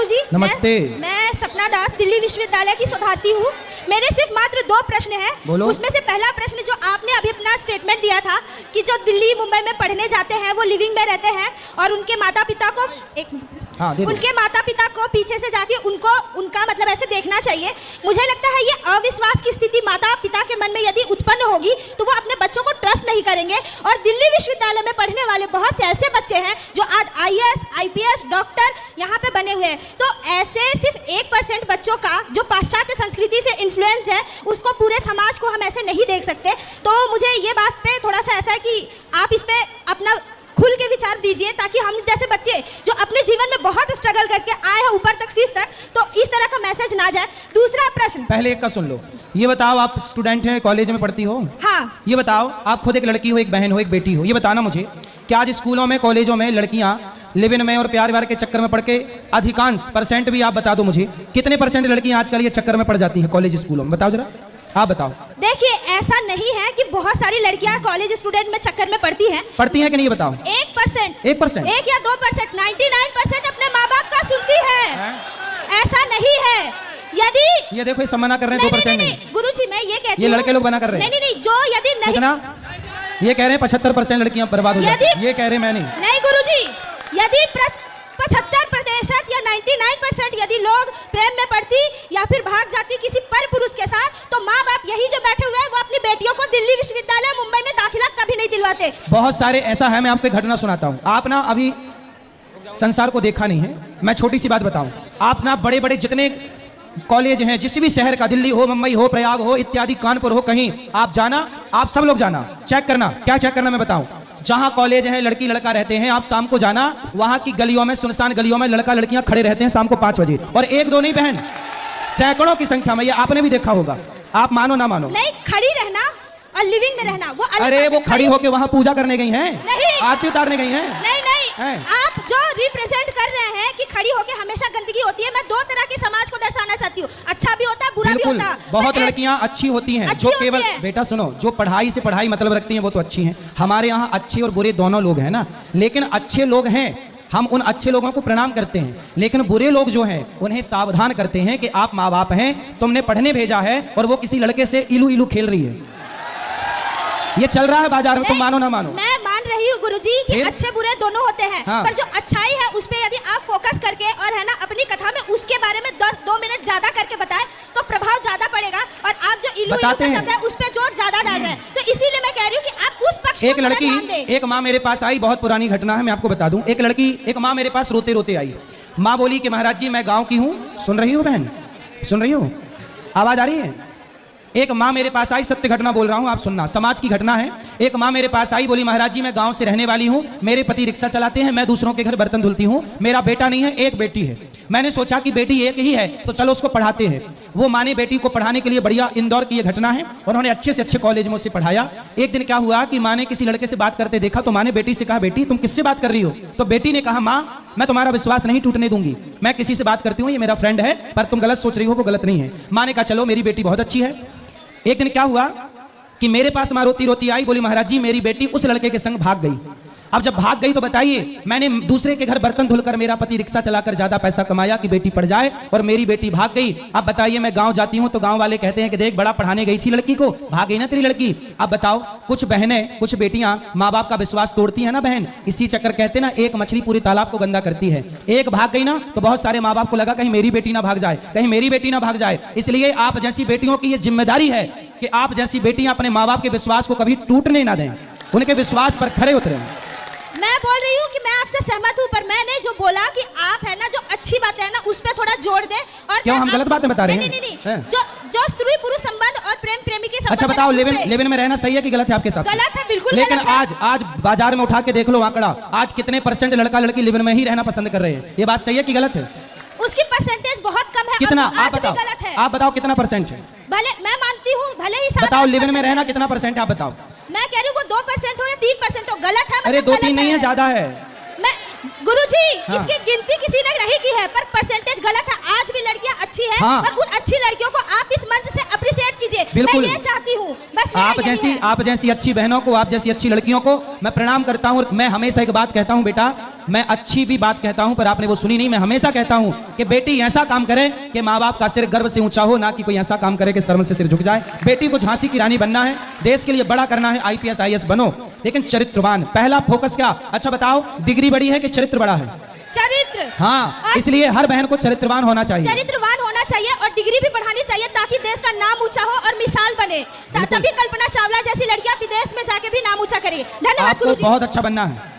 गुरुजी। नमस्ते। मैं सपना दास दिल्ली विश्वविद्यालय की शोधार्थी हूँ। मेरे सिर्फ मात्र 2 प्रश्न हैं। बोलो। उसमें से पहला प्रश्न जो आपने अभी अपना स्टेटमेंट दिया था कि जो दिल्ली मुंबई में पढ़ने जाते हैं वो लिविंग में रहते हैं और उनके माता पिता को उनके माता पिता को पीछे से जाके उनका मतलब ऐसे देखना चाहिए। मुझे लगता है ये अविश्वास की स्थिति माता पिता के मन में यदि उत्पन्न होगी तो वो अपने बच्चों को ट्रस्ट नहीं करेंगे। और दिल्ली विश्वविद्यालय में पढ़ने वाले बहुत से ऐसे बच्चे हैं जो आज IAS, IPS, डॉक्टर यहाँ पे बने हुए हैं। तो ऐसे सिर्फ 1% बच्चों का जो पाश्चात्य संस्कृति से इन्फ्लुएंस्ड है उसको पूरे समाज को हम ऐसे नहीं देख सकते। तो मुझे ये बात पे थोड़ा सा ऐसा है कि आप इस पे अपना खुल के विचार दीजिए ताकि हम जैसे बच्चे जो अपने जीवन में बहुत स्ट्रगल करके आए हैं ऊपर तक शीर्ष तक, तो इस तरह का मैसेज ना जाए। दूसरा प्रश्न, पहले एक का सुन लो। ये बताओ, आप स्टूडेंट हैं, कॉलेज में पढ़ती हो? हाँ। ये बताओ, आप खुद एक लड़की हो, एक बहन हो, एक बेटी हो, ये बताना मुझे कि आज स्कूलों में कॉलेजों में लड़कियां लिव इन में और प्यार व्यार के चक्कर में पढ़ के अधिकांश परसेंट भी आप बता दो मुझे, कितने परसेंट लड़कियां आजकल ये चक्कर में पड़ जाती हैं कॉलेज स्कूलों में? बताओ जरा, आप बताओ। देखिए, ऐसा नहीं है कि बहुत सारी लड़कियां कॉलेज स्टूडेंट में चक्कर में पड़ती हैं कि नहीं, बताओ। 1%, 1% 1 या 2%, 99% अपने माँ बाप का सुनती है। ऐसा नहीं है। यदि ये देखो, ये सब मना कर रहे हैं 2% नहीं। गुरुजी मैं ये कहती हूँ, ये लड़के लोग मना कर रहे हैं। नहीं, जो यदि नहीं, कितना? ये कह रहे हैं 75% लड़कियां बर्बाद हो जाती हैं। ये कह रहे हैं, मैं नहीं गुरुजी, यदि 75% या 99% यदि लोग प्रेम में पड़ती या फिर भाग जाती किसी पर पुरुष के साथ, तो माँ बाप यही जो बैठे हुए हैं वो अपनी बेटियों को दिल्ली विश्वविद्यालय मुंबई में दाखिला कभी नहीं दिलवाते। बहुत सारे ऐसा है। मैं आपको एक घटना सुनाता हूँ। आप ना अभी संसार को देखा नहीं है। मैं छोटी सी बात बताऊं, आप ना बड़े बड़े जितने कॉलेज हैं, जिस भी शहर का, दिल्ली हो, मुंबई हो, प्रयाग हो इत्यादि, कानपुर हो, कहीं आप जाना, आप सब लोग जाना, चेक करना। क्या चेक करना मैं बताऊं? जहां कॉलेज है, लड़की लड़का रहते हैं, आप शाम को जाना, वहां की गलियों में, सुनसान गलियों में लड़का लड़कियां खड़े रहते हैं शाम को 5 बजे, और 1-2 नहीं बहन, सैकड़ों की संख्या में। ये आपने भी देखा होगा, आप मानो ना मानो। नहीं, खड़ी रहना और लिविंग में रहना वो अलग। अरे वो खड़ी होके वहां पूजा करने गई हैं, नहीं, आरती उतारने गई हैं। नहीं, आप जो रिप्रेजेंट कर रहे हैं कि खड़ी होके हमेशा गंदगी होती है, मैं 2 तरह के समाज को दर्शाना चाहती हूँ। अच्छा भी होता है, बुरा भी होता है। बहुत लड़कियां अच्छी होती हैं, जो केवल, बेटा सुनो, जो पढ़ाई से पढ़ाई मतलब रखती हैं वो तो अच्छी हैं। हमारे यहाँ अच्छे और बुरे दोनों लोग हैं ना, लेकिन अच्छे लोग हैं, हम उन अच्छे लोगों को प्रणाम करते हैं, लेकिन बुरे लोग जो हैं उन्हें सावधान करते हैं कि आप माँ बाप हैं, तुमने पढ़ने भेजा है और वो किसी लड़के से इलू इलू खेल रही है। ये चल रहा है बाजार में, तुम मानो ना मानो। मैं मान रही हूँ गुरुजी कि अच्छे बुरे दोनों होते हैं। हाँ। पर जो अच्छाई है उस पे यदि आप फोकस करके और है ना अपनी कथा में उसके बारे में 2 मिनट ज्यादा करके बताएं तो प्रभाव ज्यादा पड़ेगा। और आप जो इलू इलू का शब्द है उस पे जोर ज्यादा डाल रहे हैं, तो इसीलिए मैं कह रही हूँ कि आप उस पक्ष एक लड़की, एक माँ मेरे पास आई, बहुत पुरानी घटना है, मैं आपको बता दूं। एक माँ मेरे पास रोते रोते आई। माँ बोली कि महाराज जी मैं गाँव की हूँ। सुन रही हो बहन, सुन रही हो, आवाज आ रही है? एक माँ मेरे पास आई, सत्य घटना बोल रहा हूँ, आप सुनना, समाज की घटना है। एक माँ मेरे पास आई, बोली महाराज जी मैं गांव से रहने वाली हूँ, मेरे पति रिक्शा चलाते हैं, मैं दूसरों के घर बर्तन धुलती हूँ, मेरा बेटा नहीं है, एक बेटी है। मैंने सोचा कि बेटी एक ही है तो चलो उसको पढ़ाते हैं। वो माँ ने बेटी को पढ़ाने के लिए, बढ़िया, इंदौर की ये घटना है, उन्होंने अच्छे से अच्छे कॉलेज में उसे पढ़ाया। एक दिन क्या हुआ कि माँ ने किसी लड़के से बात करते देखा, तो माँ ने बेटी से कहा, बेटी तुम किससे बात कर रही हो? तो बेटी ने कहा, माँ मैं तुम्हारा विश्वास नहीं टूटने दूंगी, मैं किसी से बात करती हूँ, ये मेरा फ्रेंड है, पर तुम गलत सोच रही हो, वो गलत नहीं है। माँ ने कहा चलो मेरी बेटी बहुत अच्छी है। एक दिन क्या हुआ कि मेरे पास माँ रोती रोती आई, बोली महाराज जी मेरी बेटी उस लड़के के संग भाग गई। अब जब भाग गई तो बताइए, मैंने दूसरे के घर बर्तन धुलकर, मेरा पति रिक्शा चलाकर ज्यादा पैसा कमाया कि बेटी पढ़ जाए, और मेरी बेटी भाग गई। अब बताइए, मैं गांव जाती हूं तो गांव वाले कहते हैं कि देख बड़ा पढ़ाने गई थी लड़की को, भाग गई ना तेरी लड़की। अब बताओ, कुछ बहनें, कुछ बेटियां माँ बाप का विश्वास तोड़ती है ना बहन, इसी चक्कर, कहते ना एक मछली पूरे तालाब को गंदा करती है। एक भाग गई ना तो बहुत सारे माँ बाप को लगा कहीं मेरी बेटी ना भाग जाए, कहीं मेरी बेटी ना भाग जाए। इसलिए आप जैसी बेटियों की ये जिम्मेदारी है कि आप जैसी बेटियां अपने माँ बाप के विश्वास को कभी टूटने ना दें, उनके विश्वास पर खरे उतरें। मैं बोल रही हूँ कि मैं आपसे सहमत हूँ, पर मैंने जो बोला कि आप है ना जो अच्छी बातें है ना उस पे थोड़ा जोड़ दें। और क्यों हम गलत बातें बता रहे हैं? नहीं, जो स्त्री पुरुष संबंध और प्रेम प्रेमी के संबंध। अच्छा बताओ, लिव इन में रहना सही है कि गलत है आपके साथ? गलत है, बिल्कुल। लेकिन आज बाजार में उठा के देख लो आंकड़ा, आज कितने परसेंट लड़का लड़की लिव इन में ही रहना पसंद कर रहे हैं? ये बात सही है कि गलत है? उसकी परसेंटेज बहुत कम है। कितना? आप बताओ, गलत है। आप बताओ कितना परसेंट है? भले मैं मानती हूँ, भले ही बताओ लिव इन में रहना कितना परसेंट है, आप बताओ। मैं कह रही हूँ 2% हो या 3% हो, गलत है। अरे 2-3 नहीं है, ज्यादा है। मैं गुरुजी, इसकी गिनती किसी ने नहीं की है, पर परसेंटेज गलत है। आज भी लड़कियां अच्छी है, और उन अच्छी लड़कियों को आप इस मंच से अप्रिशिएट कीजिए। मैं ये चाहती हूँ, बस मेरा यही है। आप जैसी अच्छी बहनों को, आप जैसी अच्छी लड़कियों को मैं प्रणाम करता हूँ। मैं हमेशा एक बात कहता हूँ बेटा, मैं अच्छी भी बात कहता हूँ पर आपने वो सुनी नहीं। मैं हमेशा कहता हूँ कि बेटी ऐसा काम करे कि माँ बाप का सिर गर्व से ऊंचा हो, ना कि कोई ऐसा काम करे कि शर्म से सिर झुक जाए। बेटी को झांसी की रानी बनना है, देश के लिए बड़ा करना है, IPS IAS बनो, लेकिन चरित्रवान। पहला फोकस क्या? अच्छा बताओ, डिग्री बड़ी है कि चरित्र बड़ा है? चरित्र। हाँ, इसलिए हर बहन को चरित्रवान होना चाहिए। चरित्रवान होना चाहिए और डिग्री भी बढ़ानी चाहिए ताकि देश का नाम ऊंचा हो और मिसाल बने। तभी कल्पना चावला जैसी लड़कियां विदेश में जाके भी नाम ऊंचा करेगी। धन्यवाद आपको गुरुजी। बहुत अच्छा बनना है।